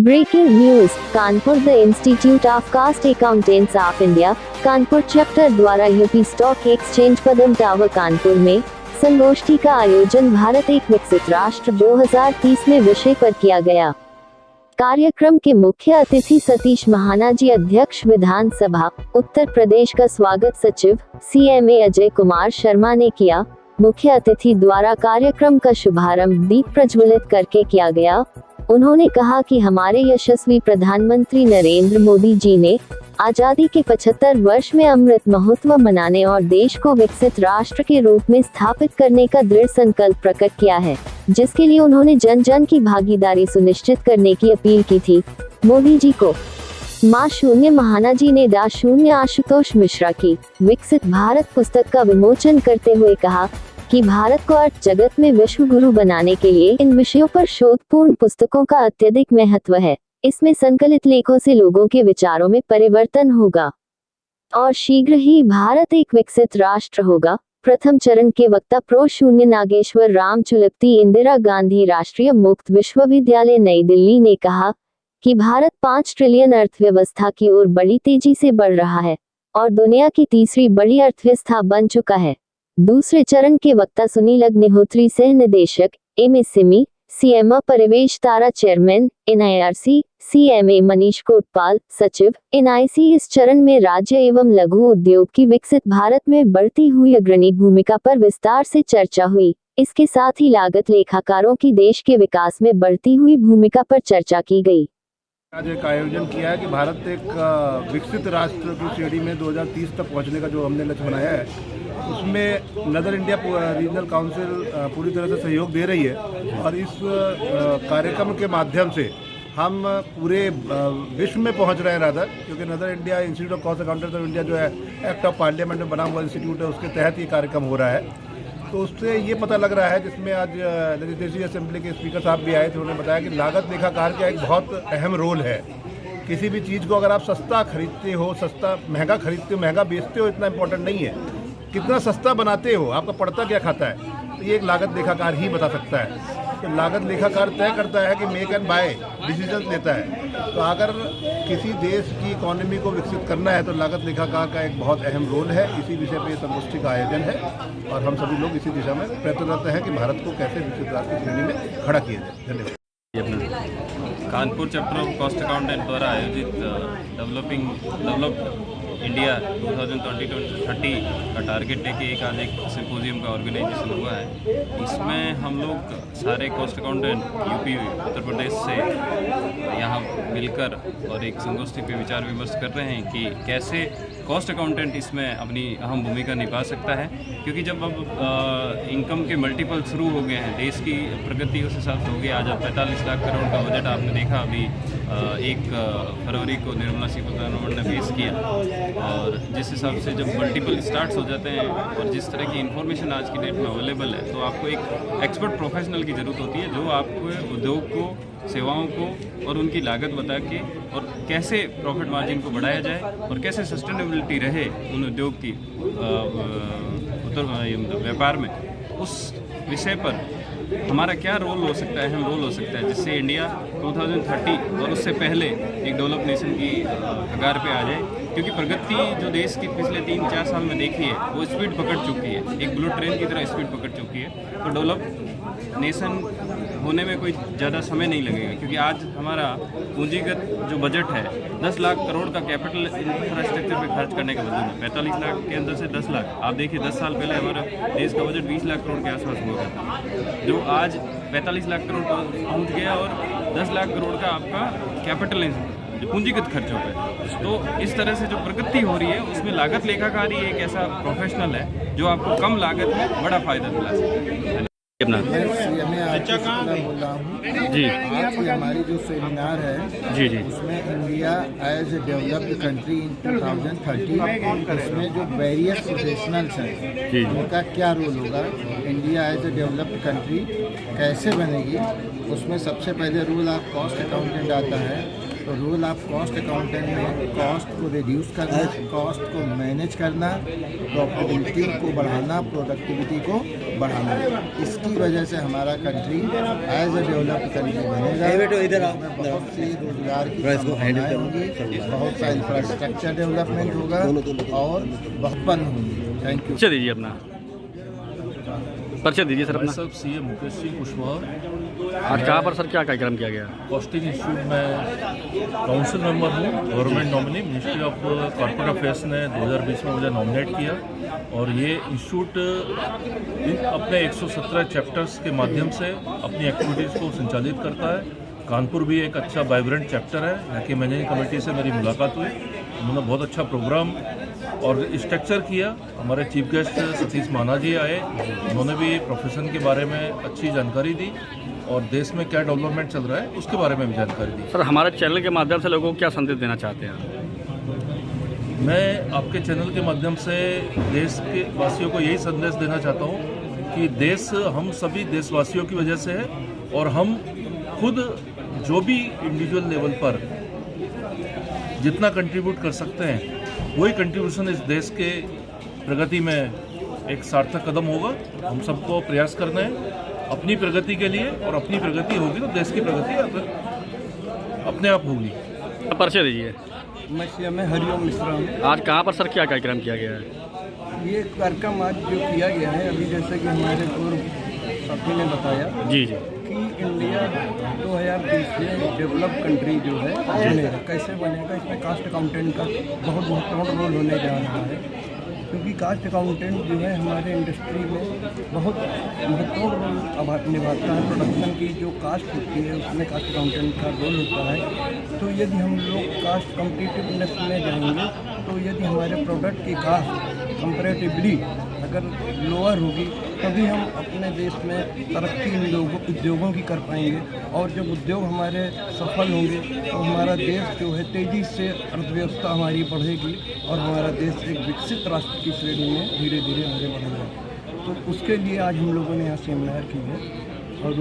Breaking news. Kanpur the Institute of Cost Accountants of India Kanpur chapter द्वारा UP stock exchange Padam tower Kanpur में संगोष्ठी का आयोजन भारत एक विकसित राष्ट्र 2030 में विषय पर किया गया। कार्यक्रम के मुख्य अतिथि सतीश महाना जी, अध्यक्ष विधानसभा उत्तर प्रदेश का स्वागत सचिव CMA अजय कुमार शर्मा ने किया। मुख्य अतिथि द्वारा कार्यक्रम का शुभारंभ दीप प्रज्वलित करके किया गया। उन्होंने कहा कि हमारे यशस्वी प्रधानमंत्री नरेंद्र मोदी जी ने आजादी के 75 वर्ष में अमृत महोत्सव मनाने और देश को विकसित राष्ट्र के रूप में स्थापित करने का दृढ़ संकल्प प्रकट किया है, जिसके लिए उन्होंने जन जन की भागीदारी सुनिश्चित करने की अपील की थी। मोदी जी को मां शून्य महाना जी ने डा शून्य आशुतोष मिश्रा की विकसित भारत पुस्तक का विमोचन करते हुए कहा कि भारत को अर्थ जगत में विश्व गुरु बनाने के लिए इन विषयों पर शोधपूर्ण पुस्तकों का अत्यधिक महत्व है। इसमें संकलित लेखों से लोगों के विचारों में परिवर्तन होगा और शीघ्र ही भारत एक विकसित राष्ट्र होगा। प्रथम चरण के वक्ता प्रो शून्य नागेश्वर राम चुलपती, इंदिरा गांधी राष्ट्रीय मुक्त विश्वविद्यालय नई दिल्ली ने कहा कि भारत 5 ट्रिलियन अर्थव्यवस्था की ओर बड़ी तेजी से बढ़ रहा है और दुनिया की तीसरी बड़ी अर्थव्यवस्था बन चुका है। दूसरे चरण के वक्ता सुनील अग्निहोत्री, सह निदेशक MSME CMA परिवेश तारा, chairman NIRC CMA Manish Kotpal, सचिव NIC। इस चरण में राज्य एवं लघु उद्योग की विकसित भारत में बढ़ती हुई अग्रणी भूमिका पर विस्तार से चर्चा हुई। इसके साथ ही लागत लेखाकारों की देश के विकास में बढ़ती हुई भूमिका पर चर्चा की गई। आज एक आयोजन किया है कि भारत एक विकसित राष्ट्र की श्रेणी में 2030 तक पहुंचने का जो हमने लक्ष्य बनाया है, उसमें नदर इंडिया रीजनल काउंसिल पूरी तरह से सहयोग दे रही है और इस कार्यक्रम के माध्यम से हम पूरे विश्व में पहुंच रहे हैं रादर, क्योंकि नदर India institute of Cost Accountants of India जो है एक्ट ऑफ पार्लियामेंट में बना हुआ इंस्टीट्यूट है, उसके तहत ये कार्यक्रम हो रहा है। तो उससे ये पता लग रहा है, जिसमें आज लेजिस्लेटिव असेंबली के स्पीकर साहब भी आए थे, उन्होंने बताया कि लागत लेखाकार का एक बहुत अहम रोल है। किसी भी चीज़ को अगर आप सस्ता खरीदते हो, सस्ता महंगा खरीदते हो, महंगा बेचते हो, इतना इंपॉर्टेंट नहीं है, कितना सस्ता बनाते हो, आपका पड़ता क्या खाता है, तो ये एक लागत लेखाकार ही बता सकता है। तो लागत लेखाकार तय करता है कि मेक एंड बाय डिसीजन लेता है। तो अगर किसी देश की इकोनॉमी को विकसित करना है तो लागत लेखाकार का एक बहुत अहम रोल है। इसी विषय पे संगोष्ठी का आयोजन है और हम सभी लोग इसी दिशा में प्रयत्नरत हैं कि भारत को कैसे विकसित राष्ट्र की श्रेणी में खड़ा किया जाए। धन्यवाद। Kanpur chapter of cost accountant द्वारा आयोजित डेवलप इंडिया 2020-30 का टारगेट लेके एक आज एक सिम्पोजियम का ऑर्गेनाइजेशन हुआ है। इसमें हम लोग सारे cost accountant UP Uttar Pradesh से यहाँ मिलकर और एक संगोष्ठी पे विचार विमर्श कर रहे हैं कि कैसे कॉस्ट अकाउंटेंट इसमें अपनी अहम भूमिका निभा सकता है, क्योंकि जब अब इनकम के मल्टीपल शुरू हो गए हैं, देश की प्रगति उस हिसाब से हो गई। आज अब 45 लाख करोड़ का बजट आपने देखा, अभी 1 फरवरी को निर्मला सीतारमण ने पेश किया। और जिस हिसाब से जब मल्टीपल स्टार्ट्स हो जाते हैं और जिस तरह की इन्फॉर्मेशन आज की डेट में अवेलेबल है, तो आपको एक एक्सपर्ट प्रोफेशनल की ज़रूरत होती है जो आपको उद्योग को, सेवाओं को और उनकी लागत बता के और कैसे प्रॉफिट मार्जिन को बढ़ाया जाए और कैसे सस्टेनेबिलिटी रहे उन उद्योग की व्यापार में, उस विषय पर हमारा क्या रोल हो सकता है, अहम रोल हो सकता है, जिससे इंडिया 2030 और उससे पहले एक डेवलप नेशन की कगार पे आ जाए। क्योंकि प्रगति जो देश की पिछले 3-4 साल में देखी है, वो स्पीड पकड़ चुकी है, एक बुलेट ट्रेन की तरह स्पीड पकड़ चुकी है। तो डेवलप नेशन होने में कोई ज़्यादा समय नहीं लगेगा, क्योंकि आज हमारा पूंजीगत जो बजट है 10 लाख करोड़ का कैपिटल इंफ्रास्ट्रक्चर पे खर्च करने का वजूद है। 45 लाख के अंदर से 10 लाख, आप देखिए 10 साल पहले हमारा देश का बजट 20 लाख करोड़ के आसपास हुआ था, जो आज 45 लाख करोड़ पहुँच गया और 10 लाख करोड़ का आपका कैपिटल पूंजीगत खर्च हो गए। तो इस तरह से जो प्रगति हो रही है, उसमें लागत लेखाकारी एक ऐसा प्रोफेशनल है जो आपको कम लागत में बड़ा फायदा दिला सकता है। मैं CMA बोल रहा हूँ जी। आज की हमारी जो सेमिनार है जी उसमें India as a developed country in 2030, उसमें जो वेरियस प्रोफेशनल्स हैं उनका क्या रोल होगा, India as a developed country कैसे बनेगी, उसमें सबसे पहले रोल आप कॉस्ट अकाउंटेंट आता है। तो तो रोल ऑफ कॉस्ट अकाउंटेंट में कॉस्ट को रिड्यूस करना, कॉस्ट को मैनेज करना, प्रॉफिटेबिलिटी को बढ़ाना, प्रोडक्टिविटी को बढ़ाना। इसकी वजह से हमारा country as a developed country बनेगा। इसमें बहुत सी रोजगार की संभावनाएं होंगी, बहुत सा इंफ्रास्ट्रक्चर डेवलपमेंट होगा और बहुत बन होंगी। Thank you. दीजिए अपना परिचय दीजिए सर अपना। सब सी मुकेश सिंह कुशवाहा। आज कहाँ पर सर क्या कार्यक्रम किया गया? कॉस्टिंग इंस्टीट्यूट में काउंसिल मेंबर हूँ, government nominee. Ministry of corporate affairs ने 2020 में मुझे नॉमिनेट किया और ये इंस्टीट्यूट अपने 117 चैप्टर्स के माध्यम से अपनी एक्टिविटीज़ को संचालित करता है। कानपुर भी एक अच्छा वाइब्रेंट चैप्टर है। यहाँ की मैनेजिंग कमेटी से मेरी मुलाकात हुई, उन्होंने बहुत अच्छा प्रोग्राम और स्ट्रक्चर किया। हमारे चीफ गेस्ट सतीश माना जी आए, उन्होंने भी प्रोफेशन के बारे में अच्छी जानकारी दी और देश में क्या डेवलपमेंट चल रहा है उसके बारे में भी जानकारी दी। सर हमारे चैनल के माध्यम से लोगों को क्या संदेश देना चाहते हैं? मैं आपके चैनल के माध्यम से देश के वासियों को यही संदेश देना चाहता हूँ कि देश हम सभी देशवासियों की वजह से है और हम खुद जो भी इंडिविजुअल लेवल पर जितना कंट्रीब्यूट कर सकते हैं वही कंट्रीब्यूशन इस देश के प्रगति में एक सार्थक कदम होगा। हम सबको प्रयास करना है अपनी प्रगति के लिए और अपनी प्रगति होगी तो देश की प्रगति अपने आप होगी। परिचय दीजिए। मैं सीएम हरिओम मिश्रा हूँ। आज कहाँ पर सर क्या कार्यक्रम किया गया है? ये कार्यक्रम आज जो किया गया है, अभी जैसे कि हमारे पूर्व साथी ने बताया जी कि इंडिया 2020 में डेवलप कंट्री जो है बनेगा। कैसे बनेगा? इसमें कास्ट अकाउंटेंट का बहुत महत्वपूर्ण रोल होने जा रहा है, क्योंकि कास्ट अकाउंटेंट जो है हमारे इंडस्ट्री में बहुत महत्वपूर्ण रोल निभाता है। प्रोडक्शन की जो कास्ट होती है उसमें कास्ट अकाउंटेंट का रोल होता है। तो यदि हम लोग कास्ट कम्पिटिटिवनेस में जाएंगे तो यदि हमारे प्रोडक्ट की कास्ट कंपैरेटिवली अगर लोअर होगी तभी हम अपने देश में तरक्की इन उद्योगों की कर पाएंगे और जब उद्योग हमारे सफल होंगे तो हमारा देश जो है तेज़ी से अर्थव्यवस्था हमारी बढ़ेगी और हमारा देश एक विकसित राष्ट्र की श्रेणी में धीरे धीरे आगे बढ़ेगा। तो उसके लिए आज हम लोगों ने यहाँ सेमिनार की है और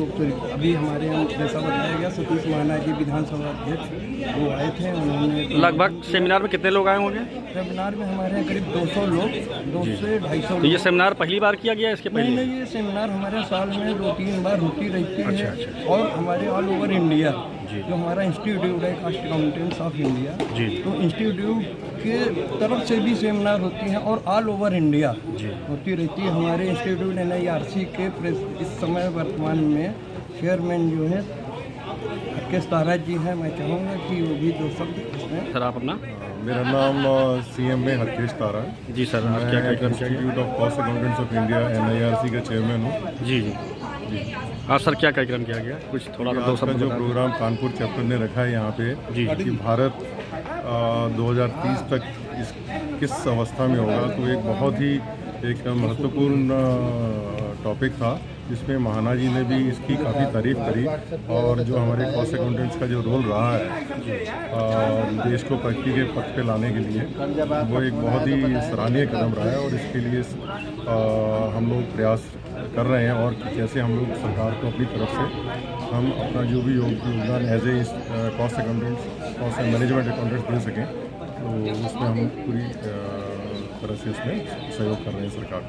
अभी हमारे यहाँ जैसा बताया गया सतीश माना जी विधानसभा अध्यक्ष वो आए थे। उन्होंने लगभग सेमिनार में कितने लोग आए होंगे? सेमिनार में हमारे यहाँ करीब 200 लोग, 200 से 250 लोग। तो ये सेमिनार पहली बार किया गया इसके पहले? नहीं, ये सेमिनार हमारे साल में 2-3 बार होती रहती है और हमारे ऑल ओवर इंडिया जो हमारा इंस्टीट्यूट है कास्ट अकाउंटेंट्स ऑफ इंडिया, तो इंस्टीट्यूट के तरफ से भी सेमिनार होती हैं और ऑल ओवर इंडिया होती रहती है। हमारे इंस्टीट्यूट NIRC के इस समय वर्तमान में चेयरमैन जो है हरकेश तारा जी हैं। मैं चाहूँगा कि वो भी 2 शब्द इसमें। सर आप अपना? मेरा नाम CM में हरकेश तारा है। जी सर, आज क्या कार्यक्रम किया गया? Institute of Cost Accountants of India NIRC का चेयरमैन हूँ। जी जी जी। आज सर क्या कार्यक्रम किया गया? कुछ थोड़ा सा 2 शब्द जो प्रोग्राम कानपुर चैप्टर ने रखा है यहाँ पे कि भारत 2030 तक किस अवस्था में होगा, तो एक बहुत ही एक महत्वपूर्ण टॉपिक था जिसमें महाना जी ने भी इसकी काफ़ी तारीफ करी और जो हमारे कॉस्ट अकाउंटेंट्स का जो रोल रहा है देश को प्रगति के पथ पे लाने के लिए, वो एक बहुत ही सराहनीय कदम रहा है और इसके लिए हम लोग प्रयास कर रहे हैं और जैसे हम लोग सरकार को अपनी तरफ से हम अपना जो भी योगदान as a cost accountants cost management accountants दे सकें, तो उसमें हम पूरी तरह से इसमें सहयोग कर रहे हैं सरकार।